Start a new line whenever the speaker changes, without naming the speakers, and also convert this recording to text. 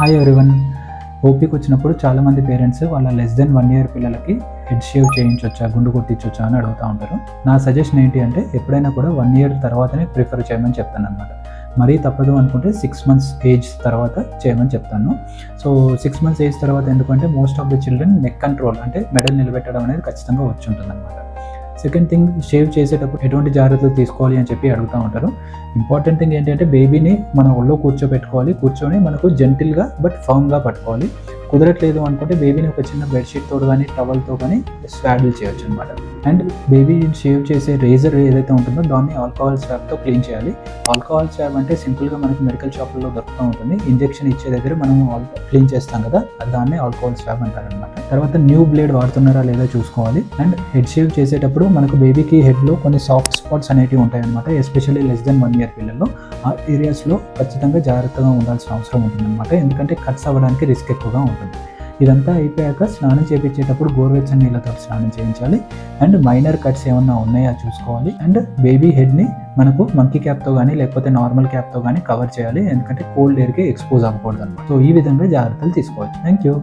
Hi everyone. ఓపీకి వచ్చినప్పుడు చాలామంది parents వాళ్ళ లెస్ దెన్ 1 ఇయర్ పిల్లలకి హెడ్ షేవ్ చేయించొచ్చా, గుండు కొట్టించొచ్చా అని అడుగుతూ ఉంటారు. నా సజెషన్ ఏంటి అంటే ఎప్పుడైనా కూడా 1 ఇయర్ తర్వాతనే ప్రిఫర్ చేయమని చెప్తాను అనమాట. మరీ తప్పదు అనుకుంటే 6 మంత్స్ ఏజ్ తర్వాత చేయమని చెప్తాను. సో 6 మంత్స్ ఏజ్ తర్వాత ఎందుకంటే most of the children neck control అంటే మెడల్ నిలబెట్టడం అనేది ఖచ్చితంగా వచ్చి ఉంటుంది అనమాట. సెకండ్ థింగ్, షేవ్ చేసేటప్పుడు ఎటువంటి జాగ్రత్తలు తీసుకోవాలి అని చెప్పి అడుగుతూ ఉంటారు. ఇంపార్టెంట్ థింగ్ ఏంటంటే బేబీని మన ఒళ్ళో కూర్చొని మనకు జెంటిల్గా బట్ ఫర్మ్గా పట్టుకోవాలి. కుదరట్లేదు అనుకుంటే బేబీని ఒక చిన్న బెడ్షీట్తో కానీ టవల్తో కానీ స్వాడిల్ చేయొచ్చు అనమాట. అండ్ బేబీ షేవ్ చేసే రేజర్ ఏదైతే ఉంటుందో దాన్ని ఆల్కహాల్ స్వాబ్తో క్లీన్ చేయాలి. ఆల్కహాల్ స్వాబ్ అంటే సింపుల్గా మనకి మెడికల్ షాపుల్లో దొరుకుతూ ఉంటుంది. ఇంజెక్షన్ ఇచ్చే దగ్గర మనం క్లీన్ చేస్తాం కదా, దాన్ని ఆల్కహాల్ స్వాబ్ అంటారనమాట. తర్వాత న్యూ బ్లేడ్ వాడుతున్నారా లేదా చూసుకోవాలి. అండ్ హెడ్ షేవ్ చేసేటప్పుడు మనకు బేబీకి హెడ్లో కొన్ని సాఫ్ట్ స్పాట్స్ అనేవి ఉంటాయన్నమాట. ఎస్పెషల్లీ లెస్ దెన్ 1 ఇయర్ పిల్లల్లో ఆ ఏరియాస్లో ఖచ్చితంగా జాగ్రత్తగా ఉండాల్సిన అవసరం ఉంటుందన్నమాట. ఎందుకంటే కట్స్ అవ్వడానికి రిస్క్ ఎక్కువగా ఉంటుంది. ఇదంతా అయిపోయాక స్నానం చేయించేటప్పుడు గోరువెచ్చని నీళ్ళతో స్నానం చేయించాలి. అండ్ మైనర్ కట్స్ ఏమన్నా ఉన్నాయా చూసుకోవాలి. అండ్ బేబీ హెడ్ని మనకు మంకీ క్యాప్తో కానీ లేకపోతే నార్మల్ క్యాప్తో కానీ కవర్ చేయాలి. ఎందుకంటే కోల్డ్ ఎయిర్కి ఎక్స్పోజ్ అవ్వకూడదు అనమాట. సో ఈ విధంగా జాగ్రత్తలు తీసుకోవచ్చు. Thank you.